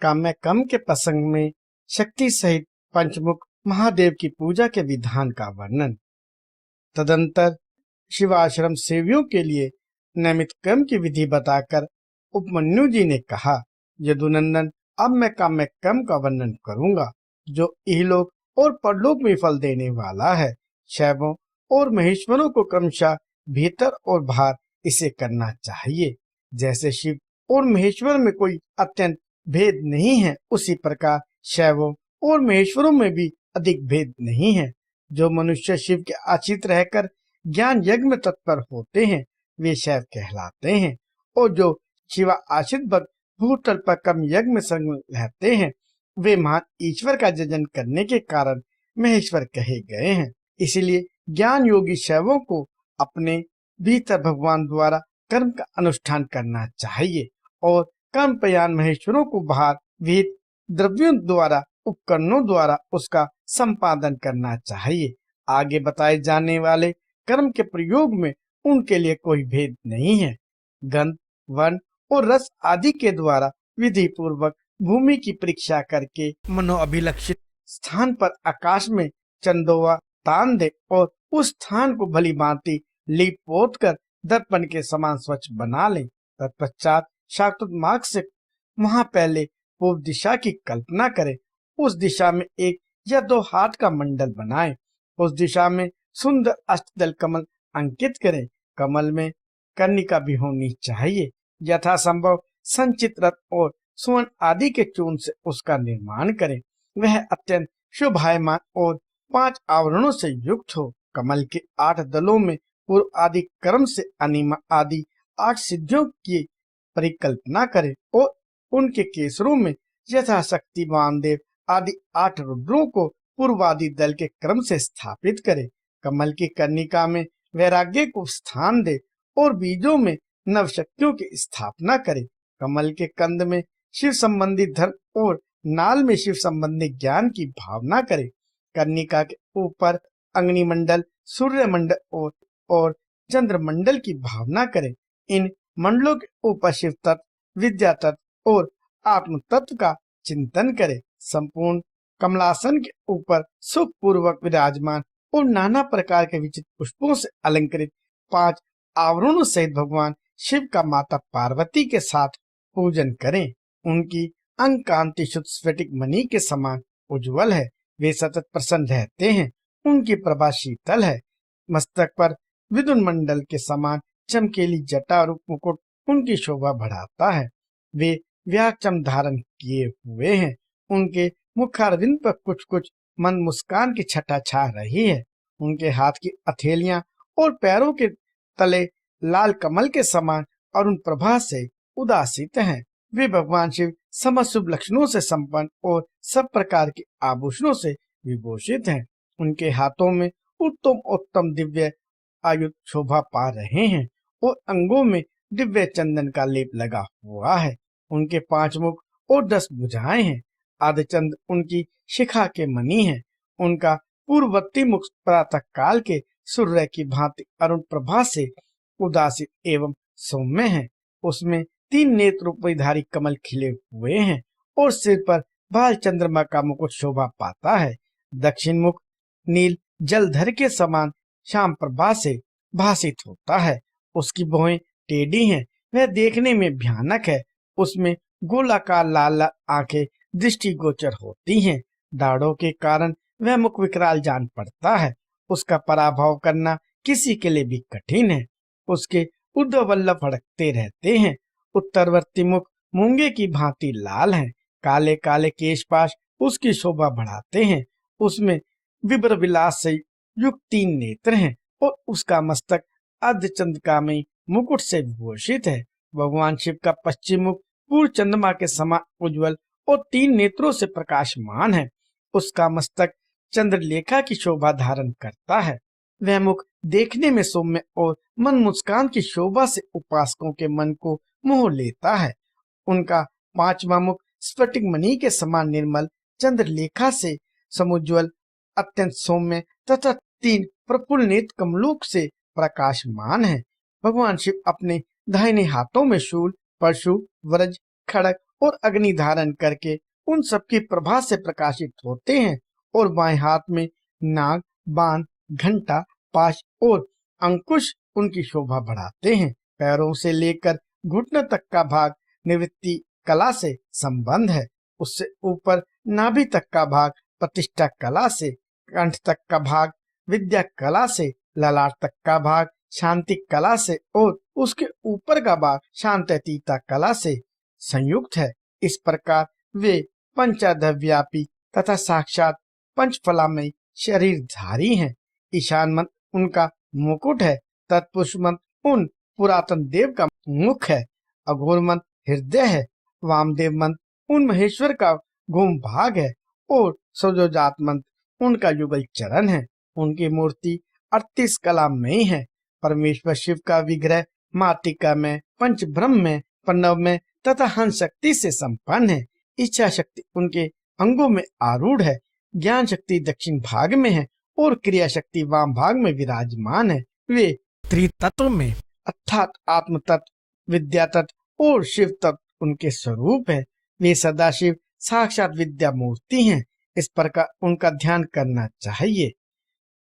काम्य कम के प्रसंग में शक्ति सहित पंचमुख महादेव की पूजा के विधान का वर्णन। तदंतर शिवाश्रम सेवियों के लिए नियमित कर्म की विधि बताकर उपमन्यु जी ने कहा, यदुनंदन, अब मैं काम्य कर्म का वर्णन करूंगा जो इहलोक और परलोक में फल देने वाला है। शैवों और महेश्वरों को क्रमशः भीतर और बाहर इसे करना चाहिए। जैसे शिव और महेश्वर में कोई अत्यंत भेद नहीं है, उसी प्रकार शैवों और महेश्वरों में भी अधिक भेद नहीं है। जो मनुष्य शिव के आश्रित रहकर ज्ञान यज्ञ में तत्पर होते हैं वे शैव कहलाते हैं, और जो शिवा आश्रित भक्त भूतल पर कर्म यज्ञ में संग रहते हैं वे महान ईश्वर का जजन करने के कारण महेश्वर कहे गए हैं। इसलिए ज्ञान योगी शैवों को अपने भीतर भगवान द्वारा कर्म का अनुष्ठान करना चाहिए और कर्म प्रयाण महेश्वरों को बाहर विहित द्रव्यों द्वारा उपकरणों द्वारा उसका संपादन करना चाहिए। आगे बताए जाने वाले कर्म के प्रयोग में उनके लिए कोई भेद नहीं है। गंध, वर्ण और रस आदि के द्वारा विधि पूर्वक भूमि की परीक्षा करके मनोअभिलक्षित स्थान पर आकाश में चंदोवा तान दे और उस स्थान को भली भांति लीप पोत कर दर्पण के समान स्वच्छ बना ले। तत्पश्चात शाक्तुत मार्ग से वहां पहले पूर्व दिशा की कल्पना करे। उस दिशा में एक या दो हाथ का मंडल बनाए। उस दिशा में सुंदर अष्टदल कमल अंकित करें। कमल में कर्णिका भी होनी चाहिए। यथासंभव संचित रत्न और स्वर्ण आदि के चूर्ण से उसका निर्माण करें। वह अत्यंत शोभायमान और 5 आवरणों से युक्त हो। कमल के 8 दलों में पूर्व आदि कर्म से अनिमा आदि 8 सिद्धियों की परिकल्पना करे और उनके केसरों में यथाशक्ति वामदेव आदि 8 रुद्रों को पूर्वादि दल के क्रम से स्थापित करे। कमल की कर्णिका में वैराग्य को स्थान दे और बीजों में नवशक्तियों की स्थापना करे। कमल के कंद में शिव संबंधी धर्म और नाल में शिव संबंधी ज्ञान की भावना करे। कर्णिका के ऊपर अग्निमंडल, सूर्य मंडल और चंद्र मंडल की भावना करे। इन मंडलों के ऊपर शिव तत्व, विद्या तत्व और आत्म तत्व का चिंतन करे। संपूर्ण कमलासन के ऊपर सुख पूर्वक विराजमान और नाना प्रकार के विचित्र पुष्पों से अलंकृत 5 आवरणों सहित भगवान शिव का माता पार्वती के साथ पूजन करें। उनकी अंग कांति शुद्ध स्फटिक मणि के समान उज्जवल है। वे सतत प्रसन्न रहते हैं। उनकी प्रभा शीतल है। मस्तक पर विदुन मंडल के समान चमकीली जटा रूप मुकुट उनकी शोभा बढ़ाता है। वे व्याचम धारण किए हुए हैं। उनके मुखारविंद पर कुछ कुछ मंद मुस्कान की छटा छा रही है। उनके हाथ की हथेलियां और पैरों के तले लाल कमल के समान अरुण प्रभा से उदासित हैं। वे भगवान शिव समस्त शुभ लक्षणों से संपन्न और सब प्रकार के आभूषणों से विभूषित हैं। उनके हाथों में उत्तम उत्तम दिव्य आयुध शोभा पा रहे हैं और अंगों में दिव्य चंदन का लेप लगा हुआ है। उनके 5 मुख और 10 भुजाएं हैं। आदिचंद्र उनकी शिखा के मणि है। उनका पूर्ववर्ती मुख प्रातः काल के सूर्य की भांति अरुण प्रभा से उदासित एवं सौम्य है। उसमें 3 नेत्र रूपधारी कमल खिले हुए हैं और सिर पर बाल चंद्रमा का मुकुट शोभा पाता है। दक्षिण मुख नील जलधर के समान शाम प्रभा से भासित होता है। उसकी भौहें टेढ़ी हैं। वह देखने में भयानक है। उसमें गोलाकार लाल आंखें दृष्टिगोचर होती हैं। दाढ़ों के कारण वह मुख विकराल जान पड़ता है। उसका पराभव करना किसी के लिए भी कठिन है। उसके उद्धवल्लभ फड़कते रहते हैं। उत्तरवर्ती मुख मूंगे की भांति लाल है। काले काले केशपाश उसकी शोभा बढ़ाते हैं। उसमें विभ्र विलास से युक्त 3 नेत्र हैं और उसका मस्तक अर्धचंद्रकामयी मुकुट से विभूषित है। भगवान शिव का पश्चिम मुख पूर्ण चंद्रमा के समान उज्जवल और 3 नेत्रों से प्रकाशमान है। उसका मस्तक चंद्रलेखा की शोभा धारण करता है। वह मुख देखने में सौम्य और मन मुस्कान की शोभा से उपासकों के मन को मोह लेता है। उनका 5वां मुख स्फटिक मणि के समान निर्मल चंद्रलेखा से समुज्वल अत्यंत सौम्य तथा 3 प्रफुल्ल नेत्र कमलों से प्रकाशमान है। भगवान शिव अपने दाहिने हाथों में शूल, परशु, वज्र, खड़ग और अग्नि धारण करके उन सबकी प्रभा से प्रकाशित होते हैं और बाएं हाथ में नाग, बाण, घंटा, पाश और अंकुश उनकी शोभा बढ़ाते हैं। पैरों से लेकर घुटने तक का भाग निवृत्ति कला से संबंध है। उससे ऊपर नाभि तक का भाग प्रतिष्ठा कला से, कंठ तक का भाग विद्या कला से, ललाट तक का भाग शांति कला से और उसके ऊपर का भाग शांततीता कला से संयुक्त है। इस प्रकार वे पंचाधव्यापी तथा साक्षात पंचफलामय शरीरधारी हैं। ईशान मंत्र उनका मुकुट है। तत्पुरुष मंत्र उन पुरातन देव का मुख है। अघोर मंत्र हृदय है। वामदेव मंत्र उन महेश्वर का घूम भाग है और सौजोजात मंत्र उनका युगल चरण है। उनकी मूर्ति 38 कला में है। परमेश्वर शिव का विग्रह मातृका में, पंच ब्रह्म में, प्रणव में तथा हंस शक्ति से संपन्न है। इच्छा शक्ति उनके अंगों में आरूढ़ है। ज्ञान शक्ति दक्षिण भाग में है और क्रिया शक्ति वाम भाग में विराजमान है। वे त्रितत्व में अर्थात आत्म तत्व, विद्या तत्व और शिव तत्व उनके स्वरूप है। वे सदाशिव साक्षात विद्या मूर्ति हैं। इस प्रकार उनका ध्यान करना चाहिए।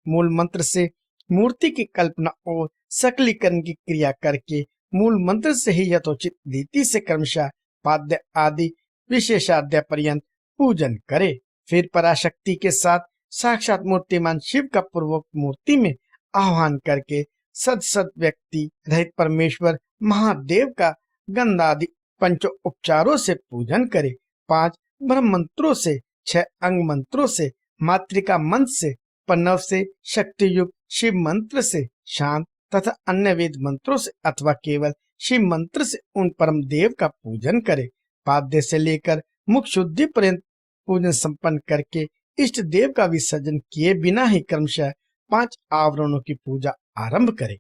मूल मंत्र से मूर्ति की कल्पना और सकलीकरण की क्रिया करके मूल मंत्र से ही यथोचित रीति से क्रमशः पाद्य आदि विशेषाद्य पर्यंत पूजन करे। फिर पराशक्ति के साथ साक्षात मूर्तिमान शिव का पूर्वक मूर्ति में आह्वान करके सद व्यक्ति रहित परमेश्वर महादेव का गंधादि पंचो उपचारों से पूजन करे। 5 ब्रह्म मंत्रों से, 6 अंग मंत्रों से, मातृका मंत्र से, प्रणव से, शक्ति युक्त शिव मंत्र से, शांत तथा अन्य वेद मंत्रों से अथवा केवल शिव मंत्र से उन परम देव का पूजन करे। पाद्य से लेकर मुख शुद्धि पर्यंत पूजन संपन्न करके इष्ट देव का विसर्जन किए बिना ही क्रमशः 5 आवरणों की पूजा आरंभ करे।